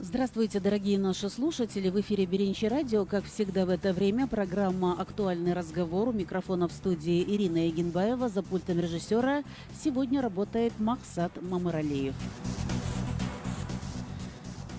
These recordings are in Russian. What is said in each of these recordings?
Здравствуйте, дорогие наши слушатели. В эфире Беренчи радио. Как всегда в это время программа «Актуальный разговор». У микрофона в студии Ирина Егинбаева. За пультом режиссера сегодня работает Максат Мамыралиев.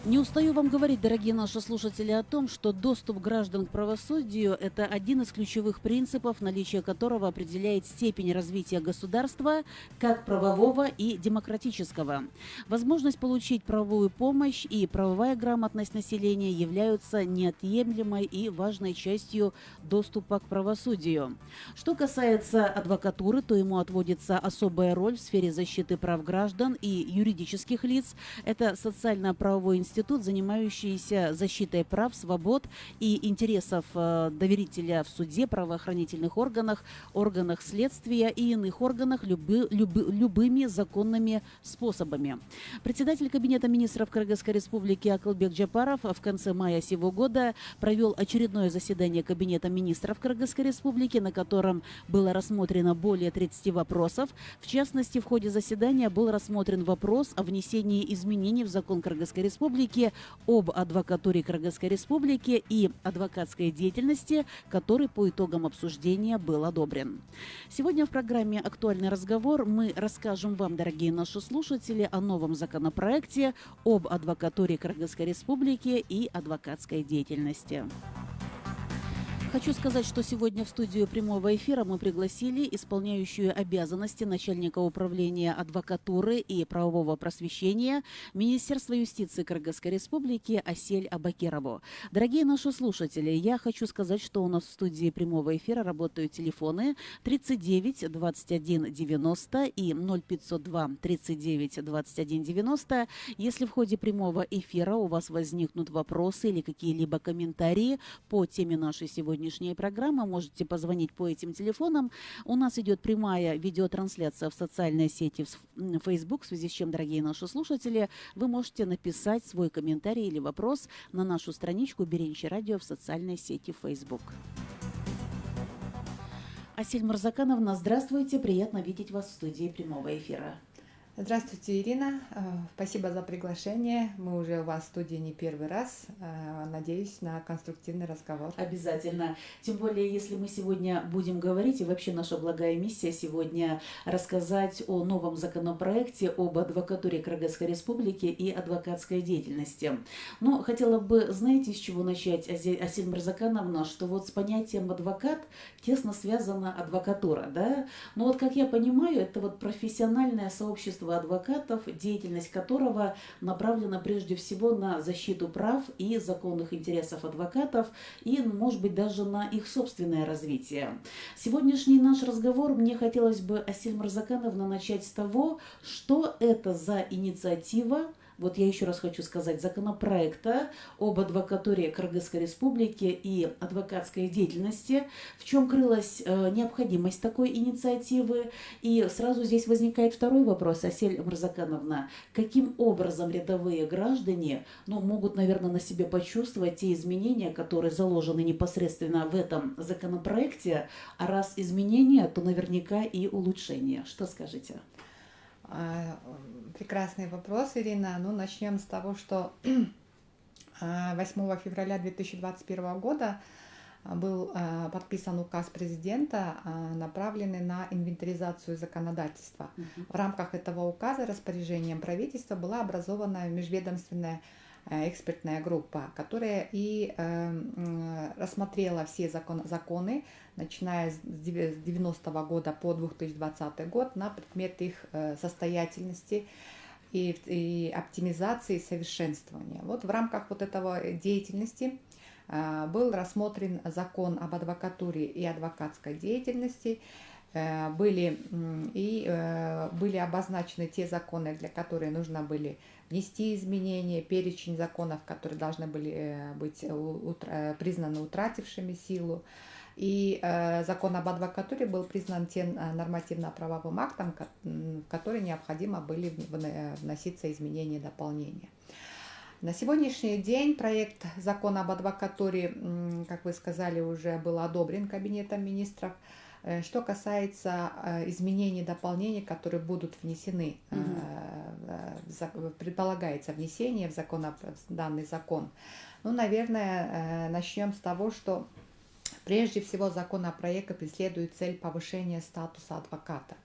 Не устаю вам говорить, дорогие наши слушатели, о том, что доступ граждан к правосудию – это один из ключевых принципов, наличие которого определяет степень развития государства как правового и демократического. Возможность получить правовую помощь и правовая грамотность населения являются неотъемлемой и важной частью доступа к правосудию. Что касается адвокатуры, то ему отводится особая роль в сфере защиты прав граждан и юридических лиц. Это социально-правовой институт, занимающийся защитой прав, свобод и интересов доверителя в суде, правоохранительных органах, органах следствия и иных органах любыми законными способами. Председатель Кабинета министров Кыргызской республики Акылбек Джапаров в конце мая сего года провел очередное заседание Кабинета министров Кыргызской республики, на котором было рассмотрено более 30 вопросов. В частности, в ходе заседания был рассмотрен вопрос о внесении изменений в закон Кыргызской республики об адвокатуре Кыргызской республики и адвокатской деятельности, который по итогам обсуждения был одобрен. Сегодня в программе «Актуальный разговор» мы расскажем вам, дорогие наши слушатели, о новом законопроекте об адвокатуре Кыргызской республики и адвокатской деятельности. Хочу сказать, что сегодня в студию прямого эфира мы пригласили исполняющую обязанности начальника управления адвокатуры и правового просвещения Министерства юстиции Кыргызской республики Асель Абакирову. Дорогие наши слушатели, я хочу сказать, что у нас в студии прямого эфира работают телефоны 39 21 90 и 0502 39 21 90. Если в ходе прямого эфира у вас возникнут вопросы или какие-либо комментарии по теме нашей сегодняшней программы, можете позвонить по этим телефонам. У нас идет прямая видеотрансляция в социальной сети в Facebook, в связи с чем, дорогие наши слушатели, вы можете написать свой комментарий или вопрос на нашу страничку Беренчи радио в социальной сети Facebook. Асель Мурзакановна, здравствуйте. Приятно видеть вас в студии прямого эфира. Здравствуйте, Ирина. Спасибо за приглашение. Мы уже у вас в студии не первый раз. Надеюсь на конструктивный разговор. Обязательно. Тем более, если мы сегодня будем говорить, и вообще наша благая миссия сегодня рассказать о новом законопроекте об адвокатуре Кыргызской республики и адвокатской деятельности. Но хотела бы, знаете, с чего начать, Асель Мурзакановна, что вот с понятием адвокат тесно связана адвокатура, да? Но вот, как я понимаю, это вот профессиональное сообщество адвокатов, деятельность которого направлена прежде всего на защиту прав и законных интересов адвокатов и, может быть, даже на их собственное развитие. Сегодняшний наш разговор мне хотелось бы, Асель Мурзакановна, начать с того, что это за инициатива, вот я еще раз хочу сказать, законопроекта об адвокатуре Кыргызской республики и адвокатской деятельности, в чем крылась необходимость такой инициативы. И сразу здесь возникает второй вопрос, Асель Мурзакановна. Каким образом рядовые граждане могут, наверное, на себе почувствовать те изменения, которые заложены непосредственно в этом законопроекте, а раз изменения, то наверняка и улучшения. Что скажете? Прекрасный вопрос, Ирина. Начнем с того, что 8 февраля 2021 года был подписан указ президента, направленный на инвентаризацию законодательства. В рамках этого указа распоряжением правительства была образована межведомственная экспертная группа, которая и рассмотрела все законы, начиная с 90-го года по 2020 год, на предмет их состоятельности и оптимизации, и совершенствования. Вот в рамках вот этого деятельности был рассмотрен закон об адвокатуре и адвокатской деятельности, были обозначены те законы, для которых нужно были внести изменения, перечень законов, которые должны были быть признаны утратившими силу. И закон об адвокатуре был признан тем нормативно-правовым актом, в который необходимо были вноситься изменения и дополнения. На сегодняшний день проект закона об адвокатуре, как вы сказали, уже был одобрен Кабинетом министров Что касается изменений, дополнений, которые будут внесены, предполагается внесение в данный закон, ну, наверное, начнем с того, что прежде всего законопроект преследует цель повышения статуса адвоката.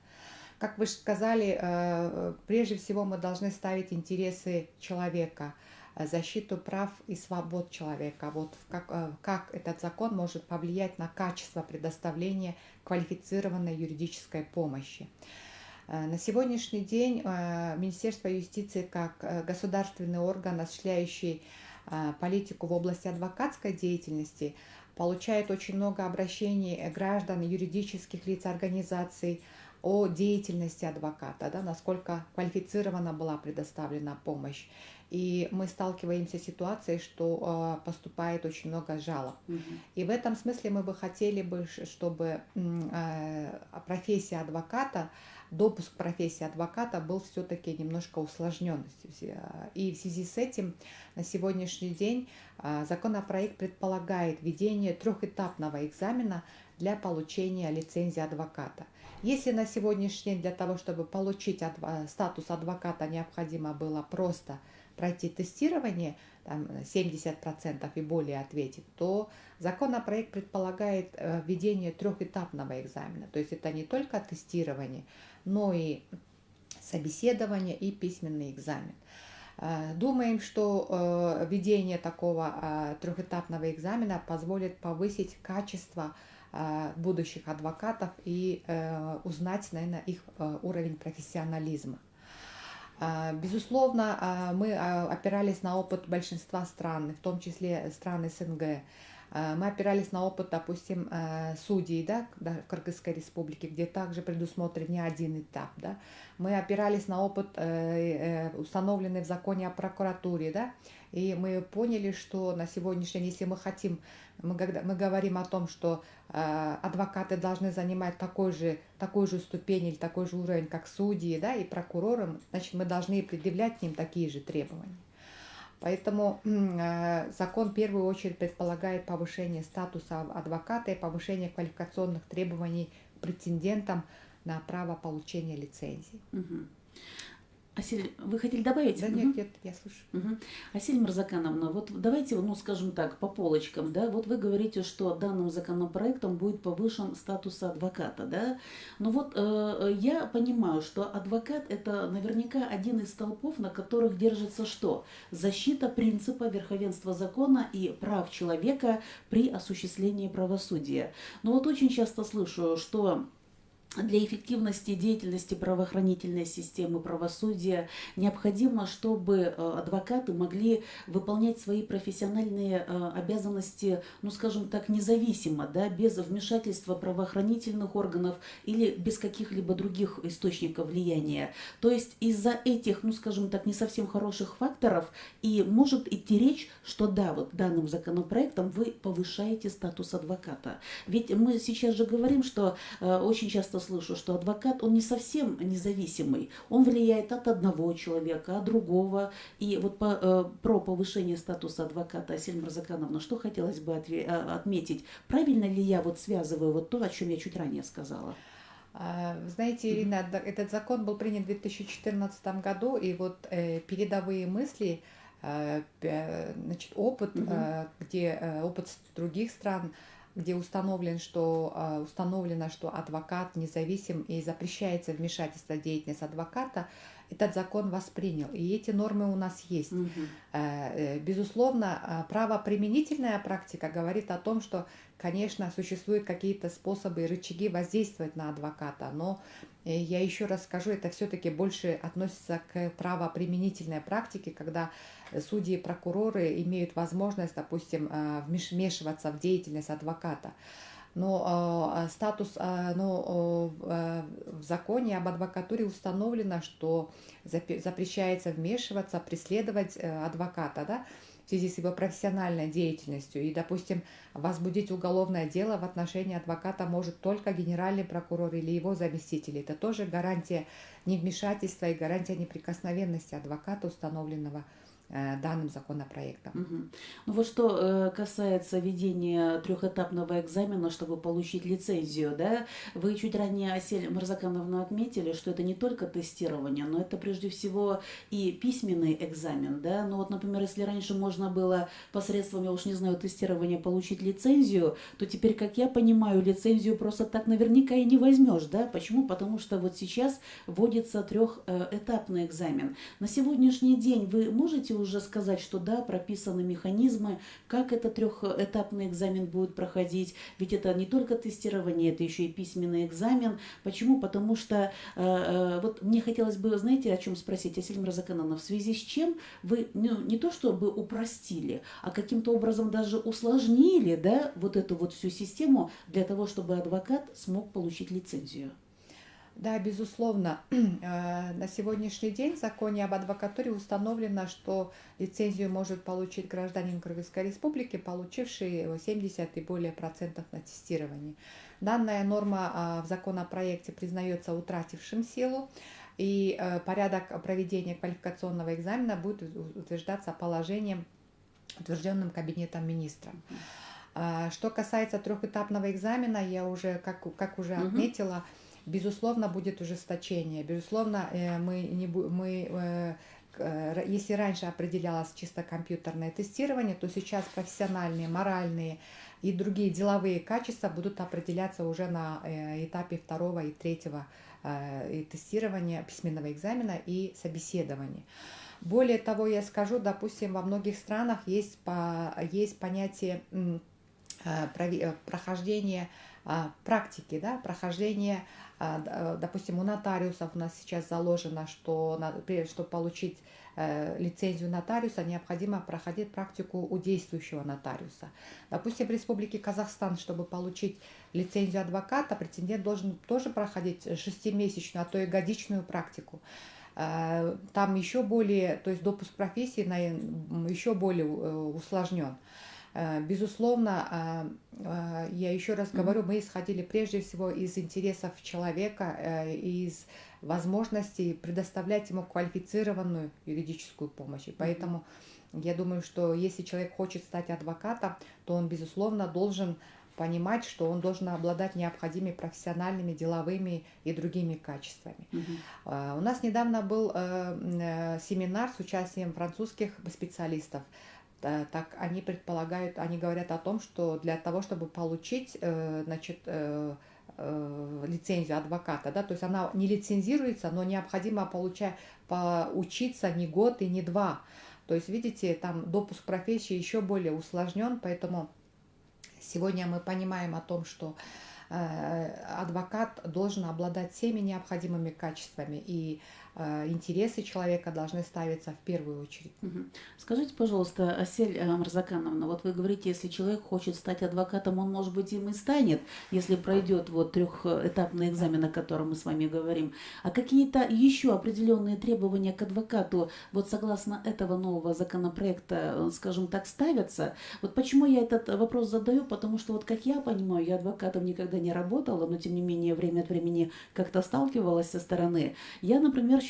Как вы сказали, прежде всего мы должны ставить интересы человека, защиту прав и свобод человека. Вот как этот закон может повлиять на качество предоставления квалифицированной юридической помощи. На сегодняшний день Министерство юстиции как государственный орган, осуществляющий политику в области адвокатской деятельности, получает очень много обращений граждан, юридических лиц, организаций о деятельности адвоката, да, насколько квалифицированно была предоставлена помощь. И мы сталкиваемся с ситуацией, что поступает очень много жалоб. И в этом смысле мы бы хотели, чтобы профессия адвоката, допуск к профессии адвоката был все-таки немножко усложнен. И в связи с этим на сегодняшний день законопроект предполагает введение трехэтапного экзамена для получения лицензии адвоката. Если на сегодняшний день для того, чтобы получить статус адвоката, необходимо было просто пройти тестирование, там 70% и более ответить, то законопроект предполагает введение трехэтапного экзамена. То есть это не только тестирование, но и собеседование и письменный экзамен. Думаем, что введение такого трехэтапного экзамена позволит повысить качество будущих адвокатов и узнать, наверное, их уровень профессионализма. Безусловно, мы опирались на опыт большинства стран, в том числе стран СНГ. Мы опирались на опыт, допустим, судей, да, в Кыргызской республике, где также предусмотрен не один этап. Да. Мы опирались на опыт, установленный в законе о прокуратуре, да, и мы поняли, что на сегодняшний день, если мы хотим, мы говорим о том, что адвокаты должны занимать такой же ступень или такой же уровень, как судьи, да, и прокуроры, значит, мы должны предъявлять к ним такие же требования. Поэтому закон в первую очередь предполагает повышение статуса адвоката и повышение квалификационных требований к претендентам на право получения лицензии. Асель, вы хотели добавить? Да нет, я слушаю. Асель Мирзакановна, вот давайте, скажем так, по полочкам, да, вот вы говорите, что данным законопроектом будет повышен статус адвоката, да, но вот я понимаю, что адвокат это наверняка один из столпов, на которых держится что? Защита принципа верховенства закона и прав человека при осуществлении правосудия. Но вот очень часто слышу, что для эффективности деятельности правоохранительной системы правосудия необходимо, чтобы адвокаты могли выполнять свои профессиональные обязанности, скажем так, независимо, да, без вмешательства правоохранительных органов или без каких-либо других источников влияния. То есть из-за этих, скажем так, не совсем хороших факторов и может идти речь, что да, вот данным законопроектом вы повышаете статус адвоката. Ведь мы сейчас же говорим, что очень часто слышу, что адвокат, он не совсем независимый, он влияет от одного человека, от другого. И вот про повышение статуса адвоката, Асель Мирзакановна, что хотелось бы отметить? Правильно ли я вот связываю вот то, о чем я чуть ранее сказала? Знаете, Ирина, этот закон был принят в 2014 году, и вот передовые мысли, значит, опыт других стран, где установлено, что адвокат независим и запрещается вмешательство в деятельность адвоката, этот закон воспринял. И эти нормы у нас есть. Безусловно, правоприменительная практика говорит о том, что, конечно, существуют какие-то способы и рычаги воздействовать на адвоката, но я еще раз скажу, это все-таки больше относится к правоприменительной практике, когда судьи и прокуроры имеют возможность, допустим, вмешиваться в деятельность адвоката. Но в законе об адвокатуре установлено, что запрещается вмешиваться, преследовать адвоката, да, в связи с его профессиональной деятельностью. И, допустим, возбудить уголовное дело в отношении адвоката может только генеральный прокурор или его заместитель. Это тоже гарантия невмешательства и гарантия неприкосновенности адвоката, установленного данным законопроектом. Ну вот что касается ведения трехэтапного экзамена, чтобы получить лицензию, да, вы чуть ранее, Асель Марзакановна, отметили, что это не только тестирование, но это прежде всего и письменный экзамен, да. Ну вот, например, если раньше можно было посредством, я уж не знаю, тестирования получить лицензию, то теперь, как я понимаю, лицензию просто так наверняка и не возьмешь, да. Почему? Потому что вот сейчас вводится трехэтапный экзамен. На сегодняшний день вы можете уже сказать, что да, прописаны механизмы, как этот трехэтапный экзамен будет проходить, ведь это не только тестирование, это еще и письменный экзамен. Почему? Потому что вот мне хотелось бы, знаете, о чем спросить, Асель Мирзакановна, в связи с чем вы не то чтобы упростили, а каким-то образом даже усложнили, да, вот эту вот всю систему для того, чтобы адвокат смог получить лицензию? Да, безусловно. На сегодняшний день в законе об адвокатуре установлено, что лицензию может получить гражданин Кыргызской республики, получивший 70 и более процентов на тестировании. Данная норма в законопроекте признается утратившим силу, и порядок проведения квалификационного экзамена будет утверждаться положением, утвержденным Кабинетом министров. Что касается трехэтапного экзамена, я уже, как уже отметила, безусловно, будет ужесточение. Безусловно, если раньше определялось чисто компьютерное тестирование, то сейчас профессиональные, моральные и другие деловые качества будут определяться уже на этапе второго и третьего тестирования, письменного экзамена и собеседования. Более того, я скажу, допустим, во многих странах есть понятие прохождения практики, да, прохождение, допустим, у нотариусов у нас сейчас заложено, что чтобы получить лицензию нотариуса, необходимо проходить практику у действующего нотариуса. Допустим, в Республике Казахстан, чтобы получить лицензию адвоката, претендент должен тоже проходить 6-месячную, а то и годичную практику. Там еще более, то есть допуск профессии еще более усложнен. Безусловно, я еще раз говорю, мы исходили прежде всего из интересов человека, из возможности предоставлять ему квалифицированную юридическую помощь. И поэтому я думаю, что если человек хочет стать адвокатом, то он, безусловно, должен понимать, что он должен обладать необходимыми профессиональными, деловыми и другими качествами. У нас недавно был семинар с участием французских специалистов. Так они предполагают, они говорят о том, что для того, чтобы получить, лицензию адвоката, да, то есть она не лицензируется, но необходимо поучиться не год и не два. То есть, видите, там допуск профессии еще более усложнен, поэтому сегодня мы понимаем о том, что адвокат должен обладать всеми необходимыми качествами, и интересы человека должны ставиться в первую очередь. Скажите, пожалуйста, Асель Марзакановна, вот вы говорите, если человек хочет стать адвокатом, он, может быть, им и станет, если пройдет вот трехэтапный экзамен, о котором мы с вами говорим. А какие-то еще определенные требования к адвокату, вот согласно этого нового законопроекта, скажем так, ставятся? Вот почему я этот вопрос задаю, потому что, вот как я понимаю, я адвокатом никогда не работала, но тем не менее время от времени как-то сталкивалась со стороны. Я, например,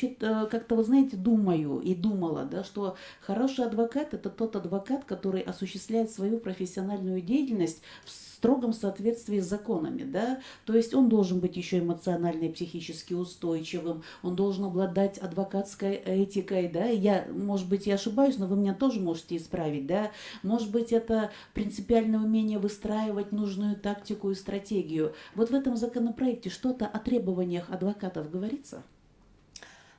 как-то, вы знаете, думаю и думала, да, что хороший адвокат – это тот адвокат, который осуществляет свою профессиональную деятельность в строгом соответствии с законами, да, то есть он должен быть еще эмоционально и психически устойчивым, он должен обладать адвокатской этикой, да, я, может быть, я ошибаюсь, но вы меня тоже можете исправить, да, может быть, это принципиальное умение выстраивать нужную тактику и стратегию. Вот в этом законопроекте что-то о требованиях адвокатов говорится?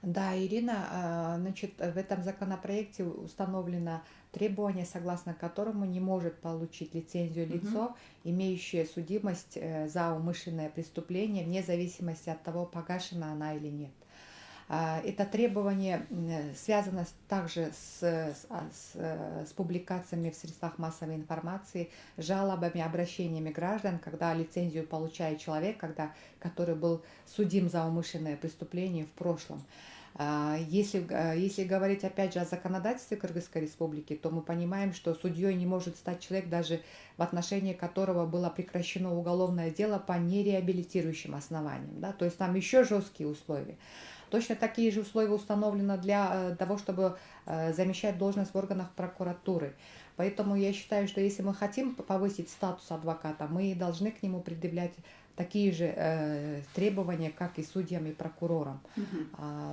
Да, Ирина, значит, в этом законопроекте установлено требование, согласно которому не может получить лицензию лицо, имеющее судимость за умышленное преступление, вне зависимости от того, погашена она или нет. Это требование связано также с публикациями в средствах массовой информации, жалобами, обращениями граждан, когда лицензию получает человек, который был судим за умышленное преступление в прошлом. Если говорить опять же о законодательстве Кыргызской республики, то мы понимаем, что судьей не может стать человек, даже в отношении которого было прекращено уголовное дело по нереабилитирующим основаниям. Да? То есть там еще жесткие условия. Точно такие же условия установлены для того, чтобы замещать должность в органах прокуратуры. Поэтому я считаю, что если мы хотим повысить статус адвоката, мы должны к нему предъявлять такие же требования, как и судьям и прокурорам. Мгм.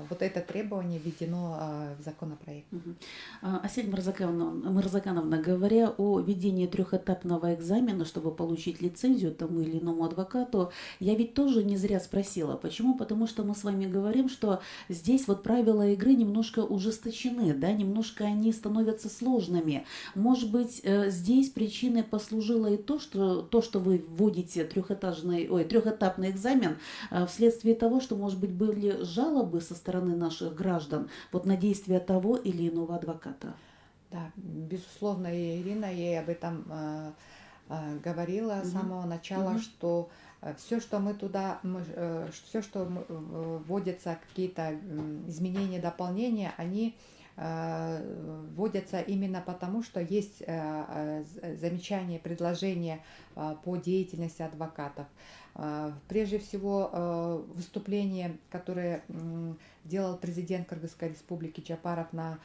Вот это требование введено в законопроект. Мгм. Асель Мырзакановна, говоря о введении трехэтапного экзамена, чтобы получить лицензию тому или иному адвокату, я ведь тоже не зря спросила. Почему? Потому что мы с вами говорим, что здесь вот правила игры немножко ужесточены, да, немножко они становятся сложными. Может быть, здесь причиной послужило и то, что вы вводите трехэтапный экзамен, вследствие того, что, может быть, были жалобы со стороны наших граждан вот на действия того или иного адвоката. Да, безусловно, и Ирина ей об этом говорила с Мгм. самого начала, Мгм. что все, что мы туда, все, что вводятся какие-то изменения, дополнения, они вводятся именно потому, что есть замечания, предложения по деятельности адвокатов. Прежде всего, выступление, которое делал президент Кыргызской республики Джапаров на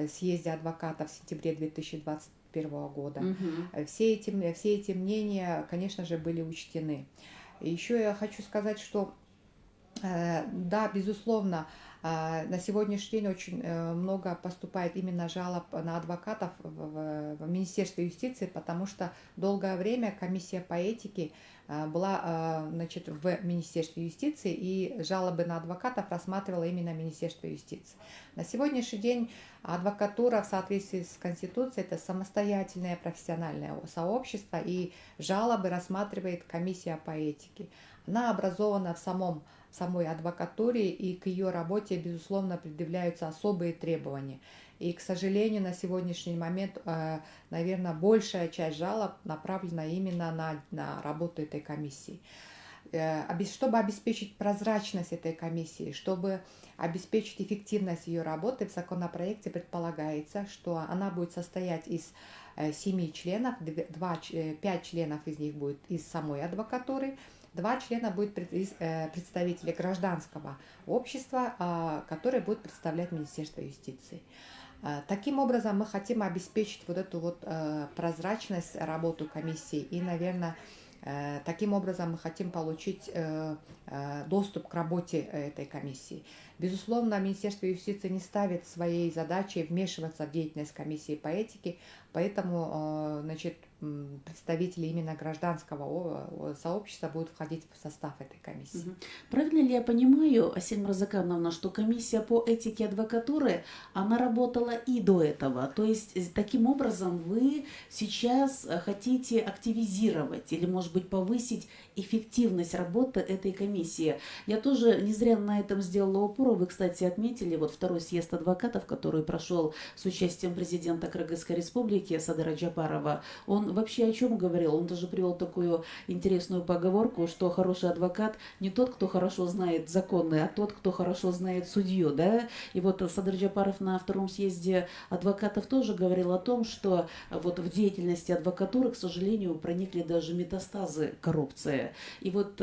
съезде адвокатов в сентябре 2021 года. Мгм. Все эти мнения, конечно же, были учтены. Еще я хочу сказать, что да, безусловно, на сегодняшний день очень много поступает именно жалоб на адвокатов в Министерстве юстиции, потому что долгое время комиссия по этике была, значит, в Министерстве юстиции, и жалобы на адвокатов рассматривало именно Министерство юстиции. На сегодняшний день адвокатура в соответствии с Конституцией — это самостоятельное профессиональное сообщество, и жалобы рассматривает комиссия по этике. Она образована в самой адвокатуре, и к ее работе, безусловно, предъявляются особые требования. И, к сожалению, на сегодняшний момент, наверное, большая часть жалоб направлена именно на работу этой комиссии. Чтобы обеспечить прозрачность этой комиссии, чтобы обеспечить эффективность ее работы, в законопроекте предполагается, что она будет состоять из 7 членов, 5 членов из них будет из самой адвокатуры, 2 члена будет представители гражданского общества, которые будут представлять Министерство юстиции. Таким образом, мы хотим обеспечить вот эту вот прозрачность работы комиссии, и, наверное, таким образом мы хотим получить доступ к работе этой комиссии. Безусловно, Министерство юстиции не ставит своей задачей вмешиваться в деятельность комиссии по этике, поэтому, значит, представители именно гражданского сообщества будут входить в состав этой комиссии. Мгм. Правильно ли я понимаю, Асель Мырзакановна, что комиссия по этике адвокатуры, она работала и до этого? То есть таким образом вы сейчас хотите активизировать или, может быть, повысить эффективность работы этой комиссии? Я тоже не зря на этом сделала упор. Вы, кстати, отметили вот второй съезд адвокатов, который прошел с участием президента Кыргызской республики Садыра Джапарова. Он вообще о чем говорил? Он даже привел такую интересную поговорку, что хороший адвокат не тот, кто хорошо знает законы, а тот, кто хорошо знает судью, да. И вот Садыр Джапаров на втором съезде адвокатов тоже говорил о том, что вот в деятельности адвокатуры, к сожалению, проникли даже метастазы коррупции. И вот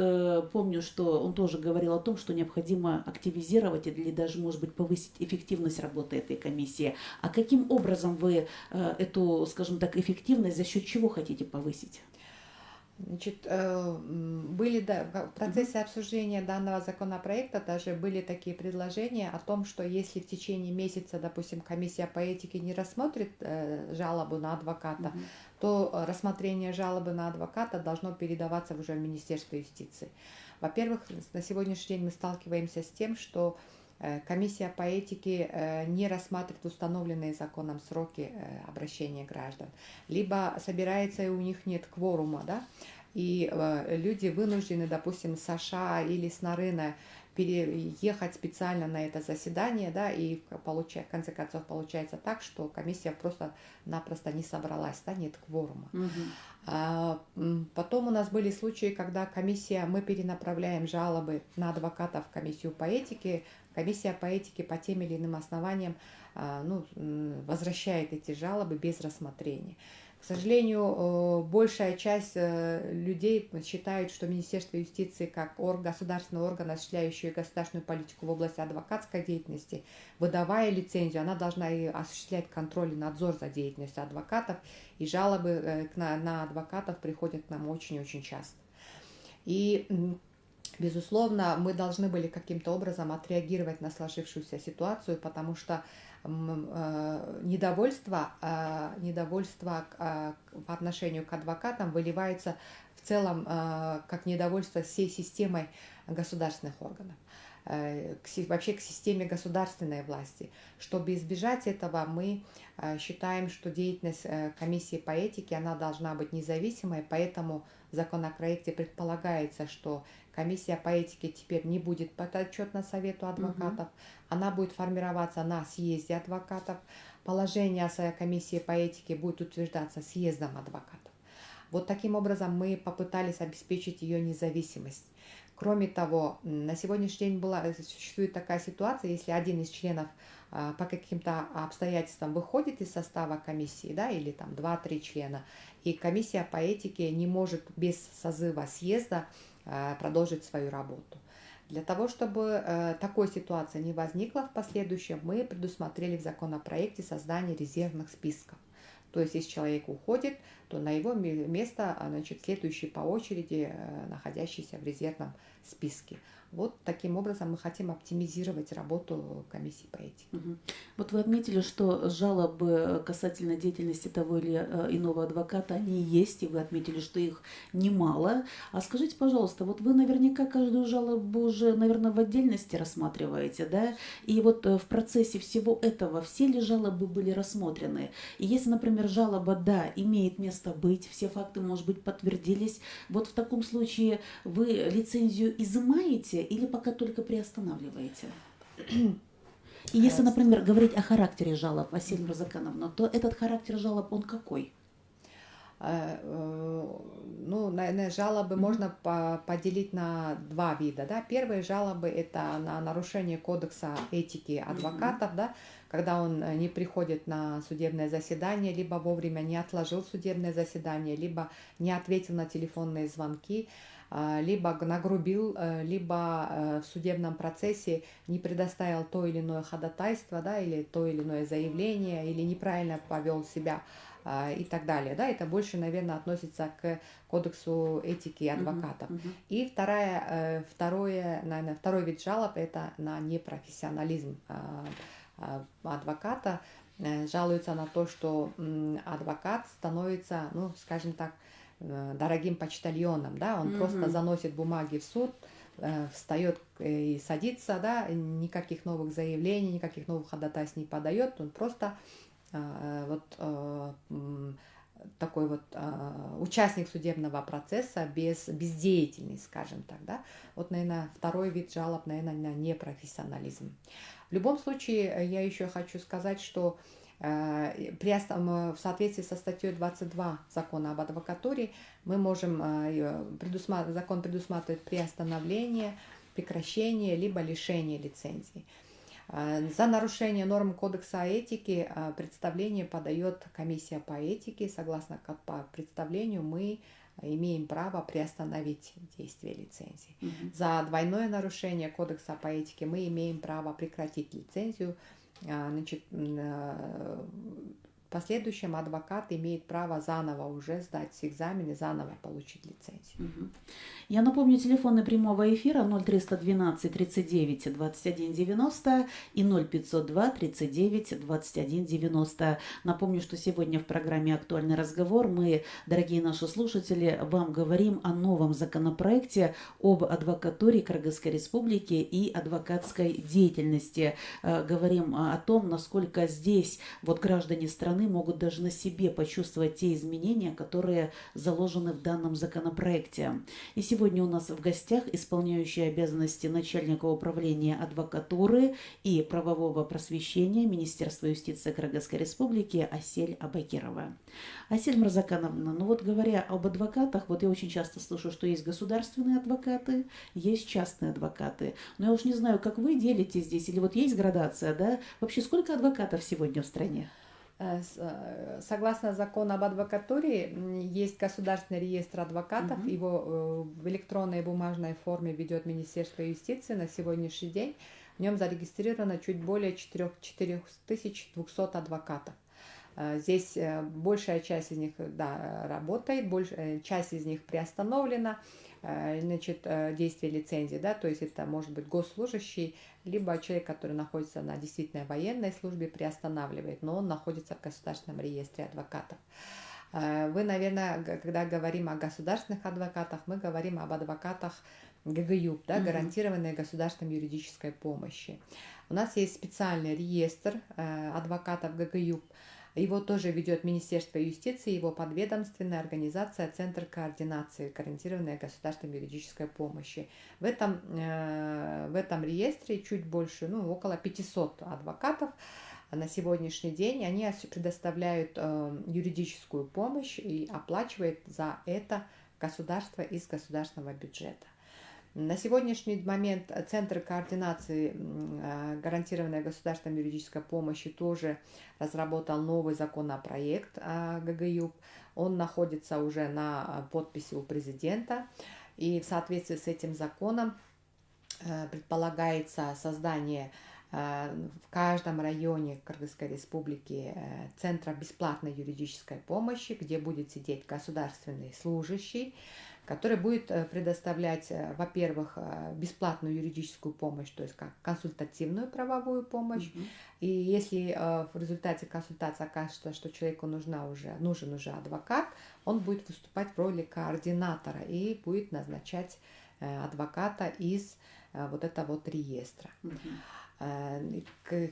помню, что он тоже говорил о том, что необходимо активизировать или даже, может быть, повысить эффективность работы этой комиссии. А каким образом вы эту, скажем так, эффективность за счет чего хотите повысить? Значит, были, да, в процессе обсуждения данного законопроекта даже были такие предложения о том, что если в течение месяца, допустим, комиссия по этике не рассмотрит жалобу на адвоката, Мгм. то рассмотрение жалобы на адвоката должно передаваться уже в Министерство юстиции. Во-первых, на сегодняшний день мы сталкиваемся с тем, что комиссия по этике не рассматривает установленные законом сроки обращения граждан, либо собирается и у них нет кворума, да, и люди вынуждены, допустим, с США или с Нарына переехать специально на это заседание, да, и в конце концов получается так, что комиссия просто-напросто не собралась, да, нет кворума. Мгм. Потом у нас были случаи, когда мы перенаправляем жалобы на адвокатов в комиссию по этике. Комиссия по этике по тем или иным основаниям возвращает эти жалобы без рассмотрения. К сожалению, большая часть людей считают, что Министерство юстиции как государственный орган, осуществляющий государственную политику в области адвокатской деятельности, выдавая лицензию, она должна и осуществлять контроль и надзор за деятельностью адвокатов, и жалобы на адвокатов приходят к нам очень-очень часто. И безусловно, мы должны были каким-то образом отреагировать на сложившуюся ситуацию, потому что недовольство по отношению к адвокатам выливается в целом как недовольство всей системой государственных органов, вообще к системе государственной власти. Чтобы избежать этого, мы считаем, что деятельность комиссии по этике, она должна быть независимой, поэтому в законопроекте предполагается, что комиссия по этике теперь не будет подотчетна Совету адвокатов, она будет формироваться на съезде адвокатов, положение о комиссии по этике будет утверждаться съездом адвокатов. Вот таким образом мы попытались обеспечить ее независимость. Кроме того, на сегодняшний день существует такая ситуация, если один из членов по каким-то обстоятельствам выходит из состава комиссии, да, или там 2-3 члена, и комиссия по этике не может без созыва съезда продолжить свою работу. Для того, чтобы такой ситуации не возникло в последующем, мы предусмотрели в законопроекте создание резервных списков. То есть, если человек уходит, то на его место, следующий по очереди, находящийся в резервном списке. Вот таким образом мы хотим оптимизировать работу комиссии по этике. Вот вы отметили, что жалобы касательно деятельности того или иного адвоката, они есть, и вы отметили, что их немало. А скажите, пожалуйста, вот вы наверняка каждую жалобу уже, наверное, в отдельности рассматриваете, да? И вот в процессе всего этого все ли жалобы были рассмотрены? И если, например, жалоба, да, имеет место быть, все факты, может быть, подтвердились, вот в таком случае вы лицензию изымаете или пока только приостанавливаете? И если, например, говорить о характере жалоб, Асель Мурзакановна, то этот характер жалоб, он какой? Ну, наверное, жалобы можно поделить на два вида. Да? Первые жалобы – это на нарушение кодекса этики адвокатов, да? Когда он не приходит на судебное заседание, либо вовремя не отложил судебное заседание, либо не ответил на телефонные звонки, либо нагрубил, либо в судебном процессе не предоставил то или иное ходатайство, да, или то или иное заявление, или неправильно повел себя и так далее. Да, это больше, наверное, относится к кодексу этики адвокатов. И второй вид жалоб – это на непрофессионализм адвоката. Жалуются на то, что адвокат становится, ну, скажем так, дорогим почтальоном, да, он просто заносит бумаги в суд, встает и садится, да, никаких новых заявлений, никаких новых ходатайств не подает, он просто такой вот участник судебного процесса, бездеятельный, скажем так, да. Вот, наверное, второй вид жалоб, наверное, на непрофессионализм. В любом случае, я еще хочу сказать, что в соответствии со статьей 22 закона об адвокатуре мы можем, закон предусматривает приостановление, прекращение, либо лишение лицензии. За нарушение норм кодекса этики представление подает комиссия по этике. Согласно по представлению мы имеем право приостановить действие лицензии. За двойное нарушение кодекса по этике мы имеем право прекратить лицензию. Значит, в последующем адвокат имеет право заново уже сдать экзамены, заново получить лицензию. Я напомню, телефоны прямого эфира 0312 39 21 90 и 0502 39 21 90. Напомню, что сегодня в программе «Актуальный разговор» мы, дорогие наши слушатели, вам говорим о новом законопроекте об адвокатуре Кыргызской Республики и адвокатской деятельности. Говорим о том, насколько здесь вот граждане страны могут даже на себе почувствовать те изменения, которые заложены в данном законопроекте. И сегодня у нас в гостях исполняющий обязанности начальника управления адвокатуры и правового просвещения Министерства юстиции Кыргызской Республики Асель Абакирова. Асель Мурзакановна, ну вот говоря об адвокатах, вот я очень часто слышу, что есть государственные адвокаты, есть частные адвокаты. Но я уж не знаю, как вы делите здесь, или вот есть градация, да? Вообще, сколько адвокатов сегодня в стране? Согласно закону об адвокатуре, есть государственный реестр адвокатов, его в электронной и бумажной форме ведет Министерство юстиции на сегодняшний день. В нем зарегистрировано чуть более 4200 адвокатов. Здесь большая часть из них, да, работает, часть из них приостановлена, значит, действие лицензии, да, то есть это может быть госслужащий, либо человек, который находится на действительно военной службе, приостанавливает, но он находится в государственном реестре адвокатов. Вы, наверное, когда говорим о государственных адвокатах, мы говорим об адвокатах ГГЮП, да, гарантированной государственной юридической помощи. У нас есть специальный реестр адвокатов ГГЮП. Его тоже ведет Министерство юстиции, его подведомственная организация Центр координации гарантированной государственной юридической помощи. В этом реестре чуть больше, около 500 адвокатов на сегодняшний день. Они предоставляют юридическую помощь и оплачивает за это государство из государственного бюджета. На сегодняшний момент Центр координации гарантированной государственной юридической помощи тоже разработал новый законопроект ГГЮП. Он находится уже на подписи у президента. И в соответствии с этим законом предполагается создание в каждом районе Кыргызской республики Центра бесплатной юридической помощи, где будет сидеть государственный служащий, который будет предоставлять, во-первых, бесплатную юридическую помощь, то есть как консультативную правовую помощь. И если в результате консультации окажется, что человеку нужен уже адвокат, он будет выступать в роли координатора и будет назначать адвоката из вот этого реестра.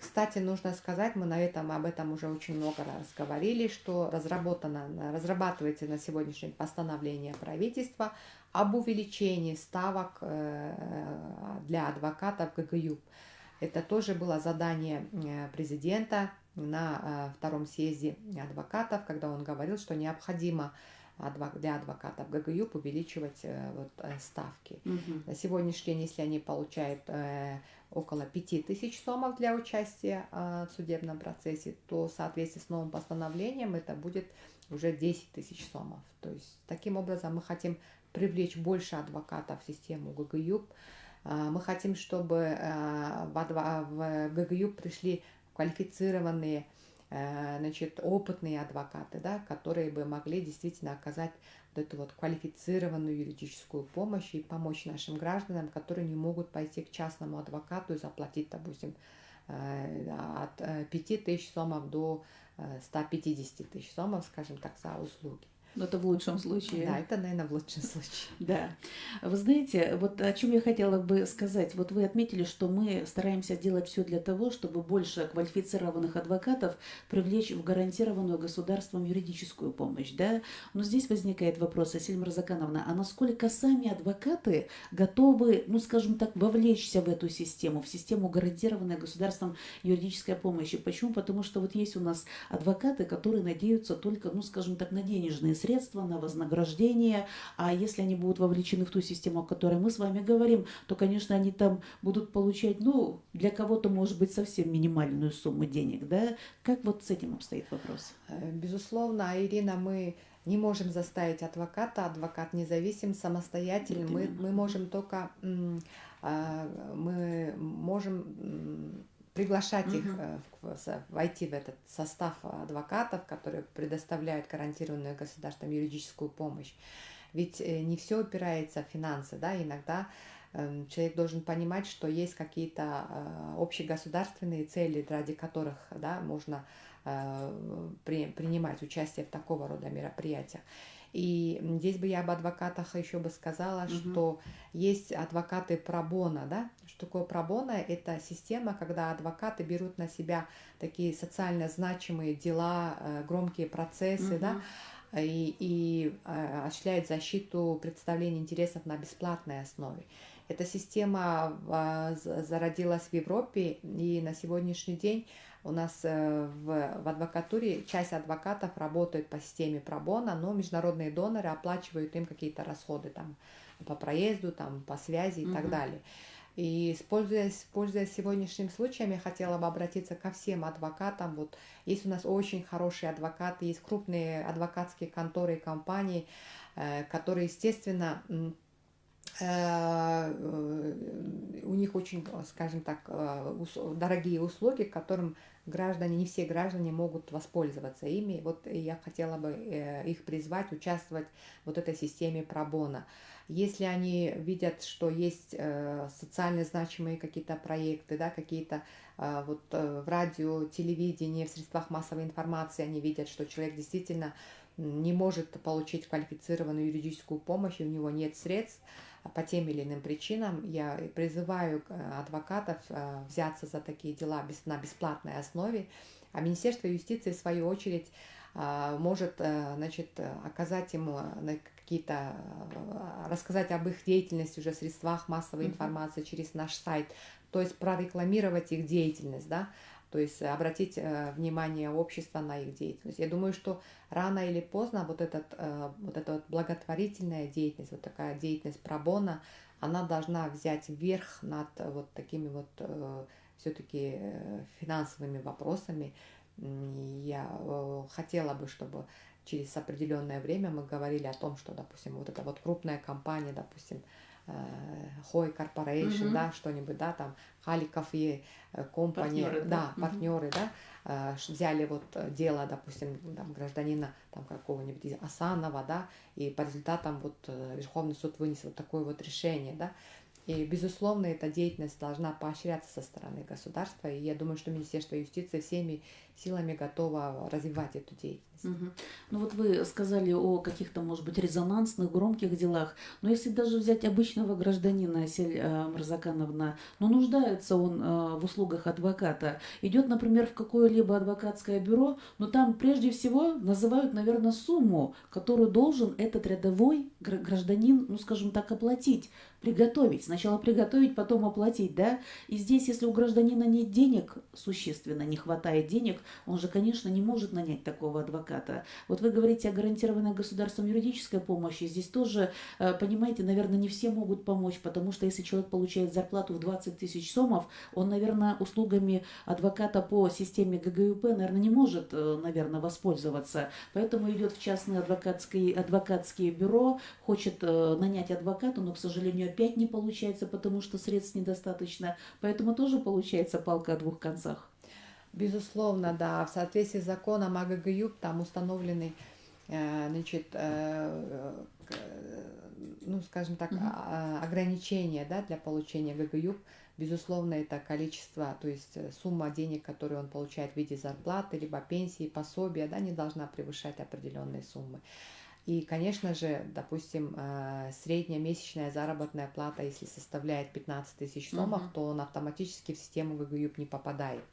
Кстати, нужно сказать, мы об этом уже очень много раз говорили, что разрабатывается на сегодняшний день постановление правительства об увеличении ставок для адвокатов ГГЮП. Это тоже было задание президента на втором съезде адвокатов, когда он говорил, что необходимо для адвокатов ГГЮП увеличивать ставки. На сегодняшний день, если они получают около 5000 сомов для участия в судебном процессе, то в соответствии с новым постановлением это будет уже 10 тысяч сомов. То есть таким образом мы хотим привлечь больше адвокатов в систему ГГЮП. Мы хотим, чтобы в ГГЮП пришли квалифицированные, опытные адвокаты, да, которые бы могли действительно оказать эту квалифицированную юридическую помощь и помочь нашим гражданам, которые не могут пойти к частному адвокату и заплатить, допустим, от 5000 сомов до 150 тысяч сомов, скажем так, за услуги. Но это в лучшем случае. Да, это, наверное, в лучшем случае. Да. Вы знаете, вот о чем я хотела бы сказать. Вот вы отметили, что мы стараемся делать все для того, чтобы больше квалифицированных адвокатов привлечь в гарантированную государством юридическую помощь. Да? Но здесь возникает вопрос, Асель Мырзакановна, а насколько сами адвокаты готовы, скажем так, вовлечься в эту систему, в систему гарантированной государством юридической помощи? Почему? Потому что вот есть у нас адвокаты, которые надеются только, скажем так, на денежные средства, на вознаграждение, а если они будут вовлечены в ту систему, о которой мы с вами говорим, то, конечно, они там будут получать, для кого-то, может быть, совсем минимальную сумму денег, да? Как вот с этим обстоит вопрос? Безусловно, Ирина, мы не можем заставить адвоката, адвокат независим, самостоятельный, мы можем только, приглашать их войти в этот состав адвокатов, которые предоставляют гарантированную государственную юридическую помощь. Ведь не все упирается в финансы, да, иногда человек должен понимать, что есть какие-то общегосударственные цели, ради которых, да, можно принимать участие в такого рода мероприятиях. И здесь бы я об адвокатах еще бы сказала, что есть адвокаты пробона, да? Что такое пробона? Это система, когда адвокаты берут на себя такие социально значимые дела, громкие процессы, да? И осуществляют защиту представления интересов на бесплатной основе. Эта система зародилась в Европе, и на сегодняшний день у нас в адвокатуре часть адвокатов работает по системе пробона, но международные доноры оплачивают им какие-то расходы там, по проезду, там, по связи и так далее. И пользуясь сегодняшним случаем, я хотела бы обратиться ко всем адвокатам. Вот есть у нас очень хорошие адвокаты, есть крупные адвокатские конторы и компании, которые, естественно, у них очень, скажем так, дорогие услуги, которым граждане, не все граждане могут воспользоваться ими. Вот я хотела бы их призвать участвовать в вот этой системе пробона. Если они видят, что есть социально значимые какие-то проекты, да, какие-то вот в радио, телевидении, в средствах массовой информации, они видят, что человек действительно не может получить квалифицированную юридическую помощь, и у него нет средств, по тем или иным причинам, я призываю адвокатов взяться за такие дела на бесплатной основе, а Министерство юстиции, в свою очередь, может, значит, оказать ему какие-то, рассказать об их деятельности уже в средствах массовой информации через наш сайт, то есть прорекламировать их деятельность, да, то есть обратить внимание общества на их деятельность. Я думаю, что рано или поздно вот эта вот благотворительная деятельность, вот такая деятельность пробона, она должна взять верх над вот такими вот все-таки финансовыми вопросами. Я хотела бы, чтобы через определенное время мы говорили о том, что, допустим, вот эта вот крупная компания, допустим, Хой Corporation, да, что-нибудь, да, там Халиков и компания, Партнеры, да, да? партнеры, да, взяли вот дело, допустим, там, гражданина там какого-нибудь Асанова, да, и по результатам вот Верховный суд вынес вот такое вот решение, да, и, безусловно, эта деятельность должна поощряться со стороны государства, и я думаю, что Министерство юстиции всеми силами готово развивать эту деятельность. Ну вот вы сказали о каких-то, может быть, резонансных, громких делах, но если даже взять обычного гражданина, Асель Марзакановна, но нуждается он в услугах адвоката, идет, например, в какое-либо адвокатское бюро, но там прежде всего называют, наверное, сумму, которую должен этот рядовой гражданин, ну, скажем так, оплатить, приготовить. Сначала приготовить, потом оплатить, да? И здесь, если у гражданина нет денег, существенно не хватает денег, он же, конечно, не может нанять такого адвоката. Вот вы говорите о гарантированной государством юридической помощи. Здесь тоже, понимаете, наверное, не все могут помочь, потому что если человек получает зарплату в 20 тысяч сомов, он, наверное, услугами адвоката по системе ГГЮП, наверное, не может, наверное, воспользоваться. Поэтому идет в частное адвокатские бюро, хочет нанять адвоката, но, к сожалению, опять не получается, потому что средств недостаточно. Поэтому тоже получается палка о двух концах. Безусловно, да. В соответствии с законом о ГГЮП там установлены, значит, ну, скажем так, ограничения, да, для получения ГГЮП. Безусловно, это количество, то есть сумма денег, которую он получает в виде зарплаты, либо пенсии, пособия, да, не должна превышать определенные суммы. И, конечно же, допустим, средняя месячная заработная плата, если составляет 15 тысяч сомов, то он автоматически в систему ГГЮП не попадает.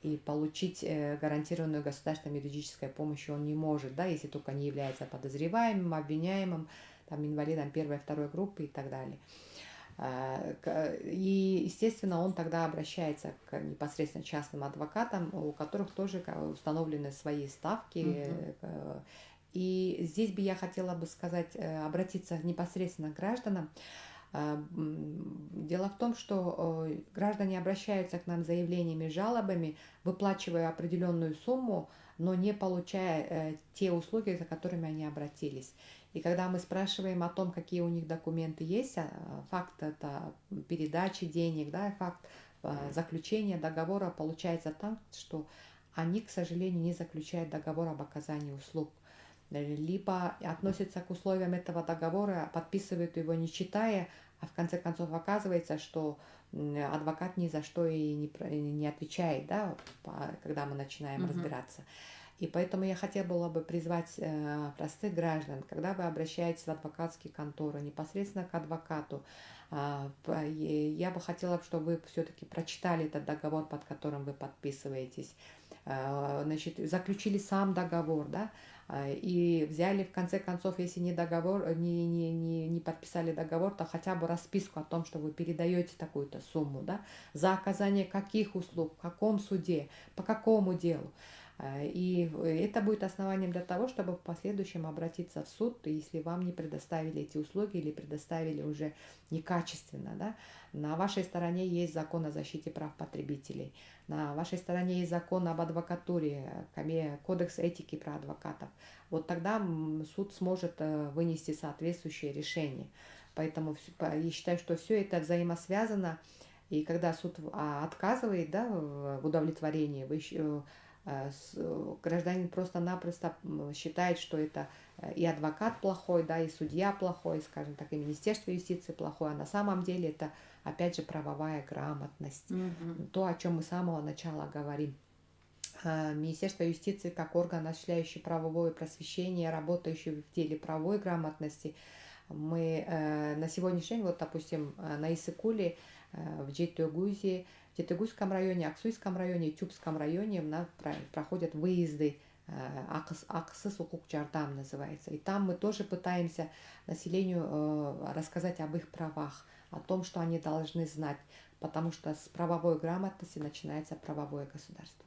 И получить гарантированную государственной юридической помощь он не может, да, если только не является подозреваемым, обвиняемым, там, инвалидом первой и второй группы и так далее. И, естественно, он тогда обращается к непосредственно частным адвокатам, у которых тоже установлены свои ставки. И здесь бы я хотела бы сказать, обратиться непосредственно к гражданам. Дело в том, что граждане обращаются к нам с заявлениями, жалобами, выплачивая определенную сумму, но не получая те услуги, за которыми они обратились. И когда мы спрашиваем о том, какие у них документы есть, факт это передачи денег, да, факт заключения договора, получается так, что они, к сожалению, не заключают договор об оказании услуг, либо относятся к условиям этого договора, подписывают его не читая, а в конце концов оказывается, что адвокат ни за что и не отвечает, да, когда мы начинаем разбираться. И поэтому я хотела бы призвать простых граждан, когда вы обращаетесь в адвокатские конторы, непосредственно к адвокату, я бы хотела, чтобы вы все-таки прочитали этот договор, под которым вы подписываетесь, значит, заключили сам договор, да, и взяли, в конце концов, если не договор, не подписали договор, то хотя бы расписку о том, что вы передаете такую-то сумму, да, за оказание каких услуг, в каком суде, по какому делу. И это будет основанием для того, чтобы в последующем обратиться в суд, если вам не предоставили эти услуги или предоставили уже некачественно. Да? На вашей стороне есть закон о защите прав потребителей, на вашей стороне есть закон об адвокатуре, кодекс этики про адвокатов. Вот тогда суд сможет вынести соответствующее решение. Поэтому я считаю, что все это взаимосвязано. И когда суд отказывает, да, в удовлетворении, гражданин просто-напросто считает, что это и адвокат плохой, да, и судья плохой, скажем так, и Министерство юстиции плохое, а на самом деле это, опять же, правовая грамотность, то, о чем мы с самого начала говорим. Министерство юстиции как орган, осуществляющий правовое просвещение, работающий в деле правовой грамотности, мы на сегодняшний день, вот, допустим, на Иссыкуле, в Жетыгузском районе, Аксуйском районе, Тюбском районе у нас проходят выезды, Аксыс Укук Жардам называется. И там мы тоже пытаемся населению рассказать об их правах, о том, что они должны знать, потому что с правовой грамотности начинается правовое государство.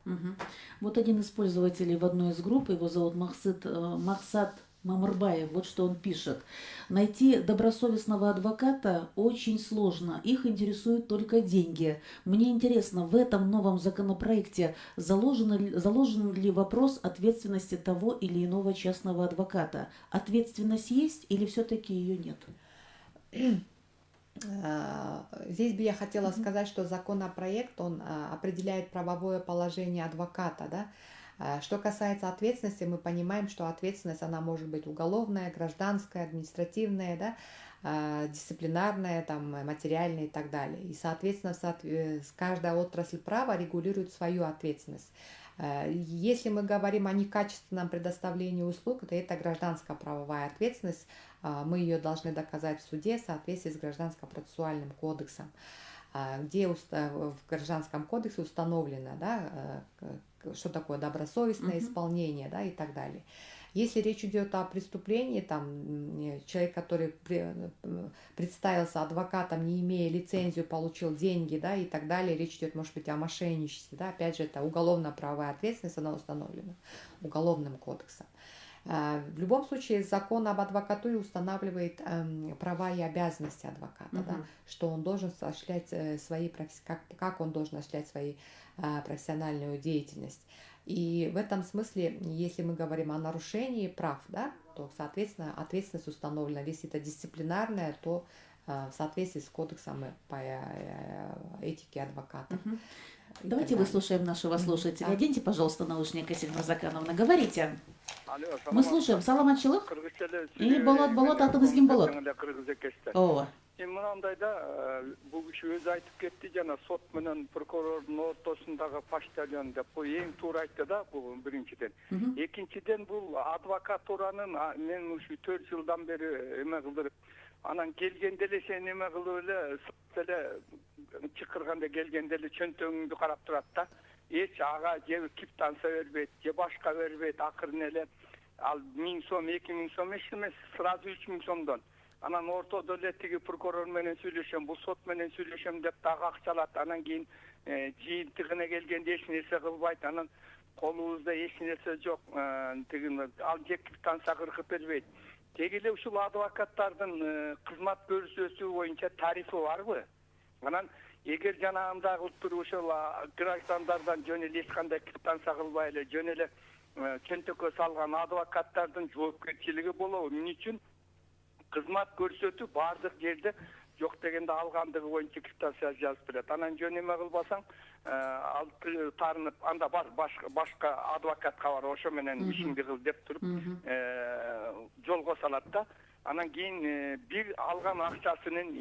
Вот один из пользователей в одной из групп, его зовут Махсат Мамырбаев, вот что он пишет. Найти добросовестного адвоката очень сложно, их интересуют только деньги. Мне интересно, в этом новом законопроекте заложен ли вопрос ответственности того или иного частного адвоката? Ответственность есть или все-таки ее нет? Здесь бы я хотела сказать, что законопроект, он определяет правовое положение адвоката, да? Что касается ответственности, мы понимаем, что ответственность, она может быть уголовная, гражданская, административная, да, дисциплинарная, там, материальная и так далее. И, соответственно, каждая отрасль права регулирует свою ответственность. Если мы говорим о некачественном предоставлении услуг, то это гражданская правовая ответственность. Мы ее должны доказать в суде в соответствии с Гражданско-процессуальным кодексом, где в Гражданском кодексе установлено, да, что такое добросовестное исполнение, да, и так далее. Если речь идет о преступлении, там, человек, который представился адвокатом, не имея лицензию, получил деньги, да, и так далее, речь идет, может быть, о мошенничестве, да, опять же, это уголовно-правовая ответственность, она установлена Уголовным кодексом. В любом случае, закон об адвокатуре устанавливает права и обязанности адвоката, да, что он должен осуществлять как он должен осуществлять свою профессиональную деятельность. И в этом смысле, если мы говорим о нарушении прав, да, то, соответственно, ответственность установлена. Если это дисциплинарная, то в соответствии с кодексом по этике адвоката. Давайте выслушаем нашего слушателя. Оденьте, пожалуйста, наушники, Асиль Закановна. Говорите. Мы слушаем. Саламатчылык. И болот атыңыз болот. Ооба. Мынандайда бул киши өзү айтып кетти, жана сот менен прокурордун ортосундагы почтальон деп, бул эң туура айтты да, бул биринчиден. Экинчиден бул адвокатуранын мен ушу 4 жылдан бери эме кылдырып, анан келгенде эле сен эме кылып эле чакырганда келгенде эле чөнтөгүңдү карап турат да. Эч ага же квитанция бербейт, же башка бербейт, акырын эле ал 1000 сом, 2000 сом эмес, сразу 3000 сомдон. Анан ортодо эле тиги прокурор менен сүйлөшөм, бул сот менен сүйлөшөм деп дагы акча алат. Анан кийин жыйынтыгына келгенде эч нерсе кылбайт. Анан колубузда эч нерсе жок. Ал же квитанция кыркып бербейт. Теги эле ушул адвокаттардын кызмат көрсөтүү боюнча тарифи барбы? Анан эгер жанагындай кылып туруп ошол граждандардан жөн эле эч кандай квитанция кылбай эле жөн эле чөнтөккө салган адвокаттардын жоопкерчилиги болобу? Эмне үчүн кызмат көрсөтүү баардык жерде жок дегенде алгандыгы боюнча квитанция жазып берет. Анан жөн эме кылбасаң, ал тарынып, анда башка адвокатка бар, ошо менен ишиңди кыл деп туруп жолго салат да. Анан кийин бир алган акчасынын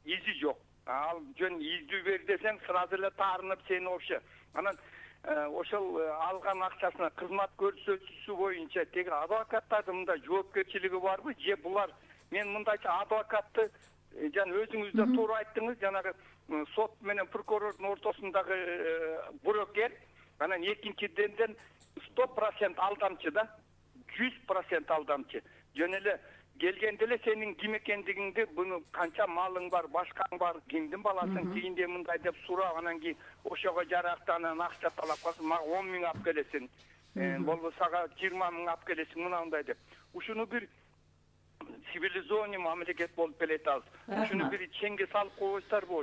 изи жок. Ал жөн издүү бер десең, сразу эле таарынып сени вообще. Анан ошол алган акчасына кызмат көрсөтүүсү боюнча теги адвокаттардын мында жоопкерчилиги барбы? Же булар, мен мындайча адвокатты жана өзүңүз да туура айттыңыз, жанагы сот менен прокурордун ортосундагы брокер, анан экинчиден 100% алдамчы да, 100% алдамчы. Жөн эле келгенде эле сенин ким экендигиңди, буну канча малың бар, башкаң бар, кимдин баласың, тигиндей мындай деп сурап, анан кийин ошого жараштуу анан акча талап калсın, мага 10 миң алып келесиң, болбосо сага 20 миң алып келесиң, мындай деп. Ушуну бир цивилизованный мамлекет болуп келет азыр. Ушуну бир чеңге салып койбойсуздарбы?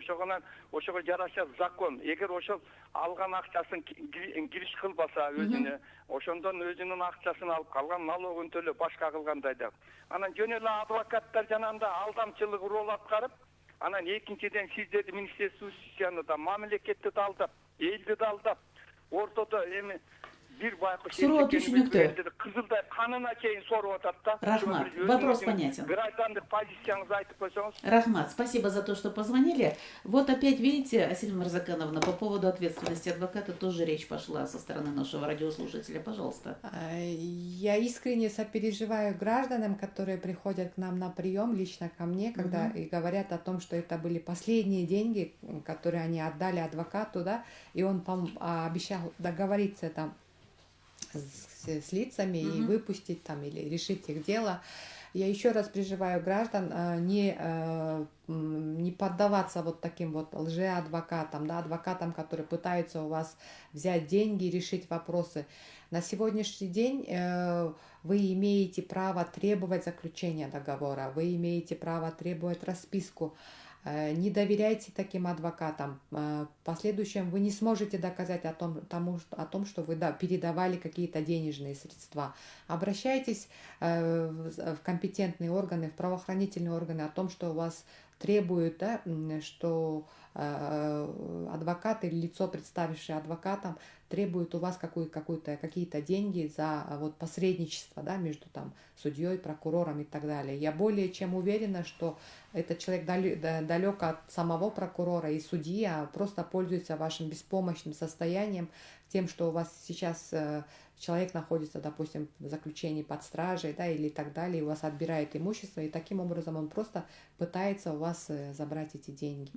Ошого жараша закон. Эгер ошол алган акчасын кириш кылбаса өзүнө, ошондон өзүнүн акчасын алып калган налогун төлөп башка кылгандай да. Анан жөн эле адвокаттар жанагындай алдамчылык роль аткарып, анан экинчиден сиздерди Министерство юстицияны да, мамлекетти да алдап, элди да алдап, ортодо эми бир байкуш суроо түшүнүктүү. Кызылдай канына чейин соруп атат да. Рахмат, вопрос понятен. Граждандык позицияңызды айтып койсоңуз. Рахмат, спасибо за то, что позвонили. Вот опять видите, Асель Мырзакановна, по поводу ответственности адвоката тоже речь пошла со стороны нашего радиослушателя. Пожалуйста. Я искренне сопереживаю гражданам, которые приходят к нам на прием, лично ко мне, когда и говорят о том, что это были последние деньги, которые они отдали адвокату, да, и он обещал договориться там с лицами и выпустить там или решить их дело. Я еще раз призываю граждан не поддаваться вот таким вот лжеадвокатам, да, адвокатам, которые пытаются у вас взять деньги и решить вопросы. На сегодняшний день вы имеете право требовать заключения договора, вы имеете право требовать расписку. Не доверяйте таким адвокатам. В последующем вы не сможете доказать о том, что вы передавали какие-то денежные средства. Обращайтесь в компетентные органы, в правоохранительные органы о том, что у вас требуют, да, что адвокат или лицо, представившее адвокатом, требует у вас какие-то деньги за вот посредничество, да, между там судьей, прокурором и так далее. Я более чем уверена, что этот человек далек от самого прокурора и судьи, а просто пользуется вашим беспомощным состоянием, тем, что у вас сейчас человек находится, допустим, в заключении под стражей, да, или так далее, и у вас отбирают имущество, и таким образом он просто пытается у вас забрать эти деньги.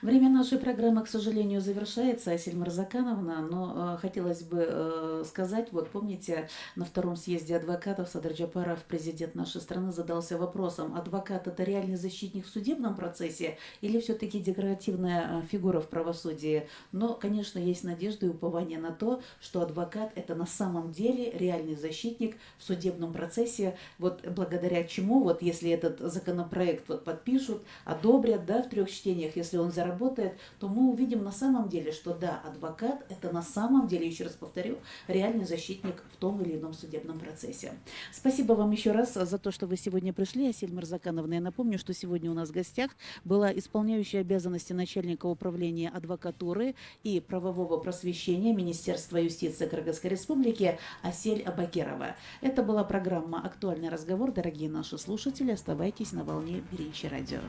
Время нашей программы, к сожалению, завершается, Асель Мырзакановна, но хотелось бы сказать, вот помните, на втором съезде адвокатов Садыр Джапаров, президент нашей страны, задался вопросом: адвокат — это реальный защитник в судебном процессе или все-таки декоративная фигура в правосудии? Но, конечно, есть надежда и упование на то, что адвокат — это на самом деле реальный защитник в судебном процессе, вот благодаря чему, вот если этот законопроект вот подпишут, одобрят, да, в 3 чтениях, если он заработает, то мы увидим на самом деле, что да, адвокат — это на самом деле, еще раз повторю, реальный защитник в том или ином судебном процессе. Спасибо вам еще раз за то, что вы сегодня пришли, Асель Мырзакановна. Я напомню, что сегодня у нас в гостях была исполняющая обязанности начальника управления адвокатуры и правового просвещения Министерства юстиции Кыргызской Республики Асель Абакирова. Это была программа «Актуальный разговор». Дорогие наши слушатели, оставайтесь на волне Биринчи радио.